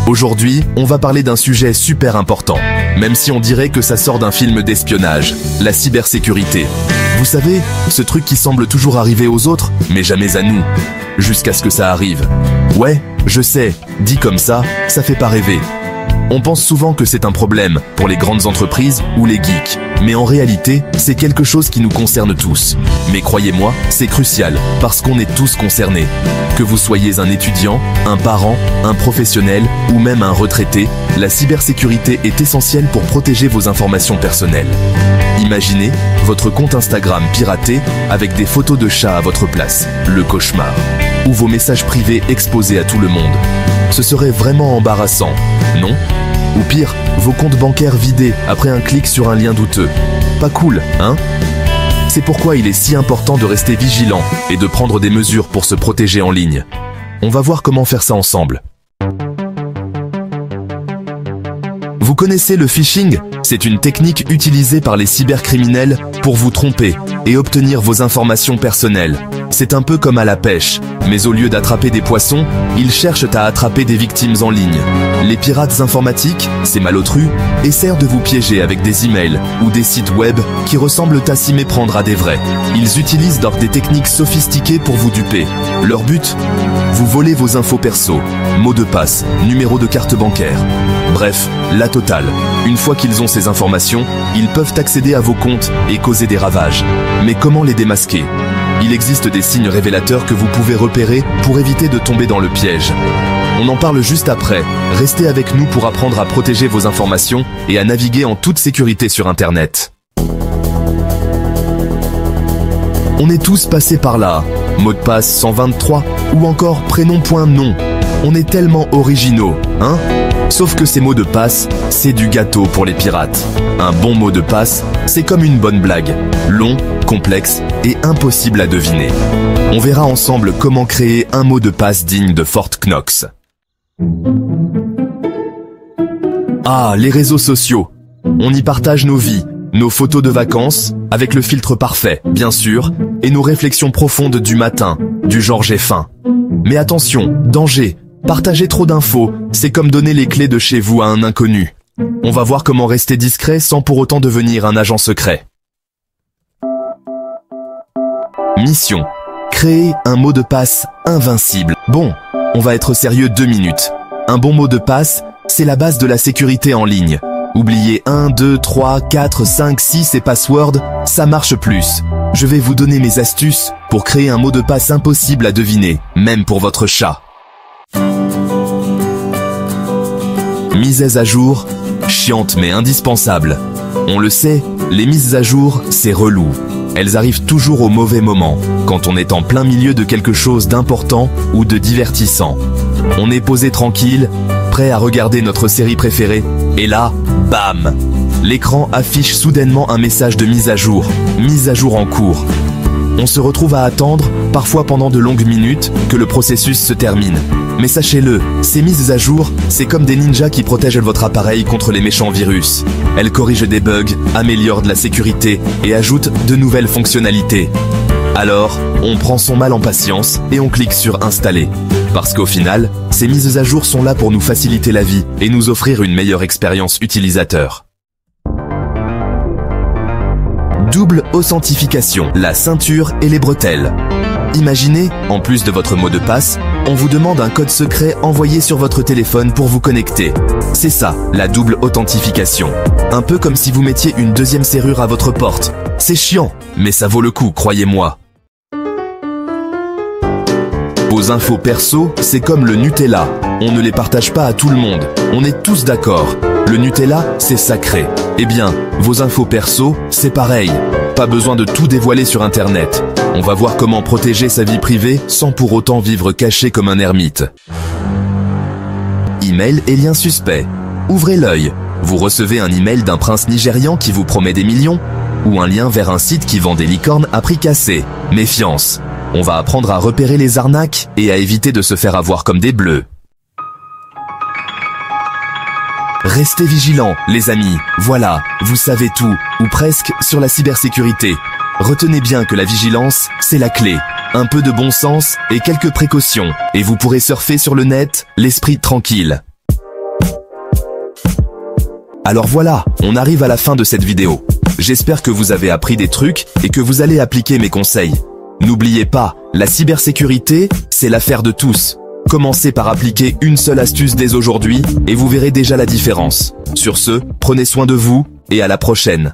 Aujourd'hui, on va parler d'un sujet super important, même si on dirait que ça sort d'un film d'espionnage, la cybersécurité. Vous savez, ce truc qui semble toujours arriver aux autres, mais jamais à nous, jusqu'à ce que ça arrive. Ouais, je sais, dit comme ça fait pas rêver. On pense souvent que c'est un problème pour les grandes entreprises ou les geeks, mais en réalité, c'est quelque chose qui nous concerne tous. Mais croyez-moi, c'est crucial, parce qu'on est tous concernés. Que vous soyez un étudiant, un parent, un professionnel ou même un retraité, la cybersécurité est essentielle pour protéger vos informations personnelles. Imaginez votre compte Instagram piraté avec des photos de chats à votre place, le cauchemar. Ou vos messages privés exposés à tout le monde. Ce serait vraiment embarrassant, non? Ou pire, vos comptes bancaires vidés après un clic sur un lien douteux. Pas cool, hein? C'est pourquoi il est si important de rester vigilant et de prendre des mesures pour se protéger en ligne. On va voir comment faire ça ensemble. Vous connaissez le phishing? C'est une technique utilisée par les cybercriminels pour vous tromper et obtenir vos informations personnelles. C'est un peu comme à la pêche, mais au lieu d'attraper des poissons, ils cherchent à attraper des victimes en ligne. Les pirates informatiques, ces malotrus, essaient de vous piéger avec des emails ou des sites web qui ressemblent à s'y méprendre à des vrais. Ils utilisent donc des techniques sophistiquées pour vous duper. Leur but? Vous voler vos infos perso, mots de passe, numéro de carte bancaire. Bref, la totale. Une fois qu'ils ont ces informations, ils peuvent accéder à vos comptes et causer des ravages. Mais comment les démasquer? Il existe des signes révélateurs que vous pouvez repérer pour éviter de tomber dans le piège. On en parle juste après. Restez avec nous pour apprendre à protéger vos informations et à naviguer en toute sécurité sur Internet. On est tous passés par là. Mot de passe 123 ou encore prénom.nom. On est tellement originaux, hein? Sauf que ces mots de passe, c'est du gâteau pour les pirates. Un bon mot de passe, c'est comme une bonne blague. Long, complexe et impossible à deviner. On verra ensemble comment créer un mot de passe digne de Fort Knox. Ah, les réseaux sociaux. On y partage nos vies, nos photos de vacances, avec le filtre parfait, bien sûr, et nos réflexions profondes du matin, du genre j'ai faim. Mais attention, danger, partager trop d'infos, c'est comme donner les clés de chez vous à un inconnu. On va voir comment rester discret sans pour autant devenir un agent secret. Mission. Créer un mot de passe invincible. Bon, on va être sérieux 2 minutes. Un bon mot de passe, c'est la base de la sécurité en ligne. Oubliez 1, 2, 3, 4, 5, 6 et password, ça marche plus. Je vais vous donner mes astuces pour créer un mot de passe impossible à deviner, même pour votre chat. Mises à jour, chiantes mais indispensables. On le sait, les mises à jour, c'est relou. Elles arrivent toujours au mauvais moment, quand on est en plein milieu de quelque chose d'important ou de divertissant. On est posé tranquille, prêt à regarder notre série préférée, et là, bam! L'écran affiche soudainement un message de mise à jour en cours. On se retrouve à attendre, parfois pendant de longues minutes, que le processus se termine. Mais sachez-le, ces mises à jour, c'est comme des ninjas qui protègent votre appareil contre les méchants virus. Elles corrigent des bugs, améliorent de la sécurité et ajoutent de nouvelles fonctionnalités. Alors, on prend son mal en patience et on clique sur Installer. Parce qu'au final, ces mises à jour sont là pour nous faciliter la vie et nous offrir une meilleure expérience utilisateur. Double authentification, la ceinture et les bretelles. Imaginez, en plus de votre mot de passe, on vous demande un code secret envoyé sur votre téléphone pour vous connecter. C'est ça, la double authentification. Un peu comme si vous mettiez une deuxième serrure à votre porte. C'est chiant, mais ça vaut le coup, croyez-moi. Vos infos perso, c'est comme le Nutella. On ne les partage pas à tout le monde. On est tous d'accord. Le Nutella, c'est sacré. Eh bien, vos infos perso, c'est pareil. Pas besoin de tout dévoiler sur Internet. On va voir comment protéger sa vie privée sans pour autant vivre caché comme un ermite. Email et lien suspect. Ouvrez l'œil. Vous recevez un email d'un prince nigérian qui vous promet des millions ou un lien vers un site qui vend des licornes à prix cassé. Méfiance. On va apprendre à repérer les arnaques et à éviter de se faire avoir comme des bleus. Restez vigilants, les amis. Voilà, vous savez tout, ou presque, sur la cybersécurité. Retenez bien que la vigilance, c'est la clé. Un peu de bon sens et quelques précautions, et vous pourrez surfer sur le net, l'esprit tranquille. Alors voilà, on arrive à la fin de cette vidéo. J'espère que vous avez appris des trucs et que vous allez appliquer mes conseils. N'oubliez pas, la cybersécurité, c'est l'affaire de tous. Commencez par appliquer une seule astuce dès aujourd'hui et vous verrez déjà la différence. Sur ce, prenez soin de vous et à la prochaine.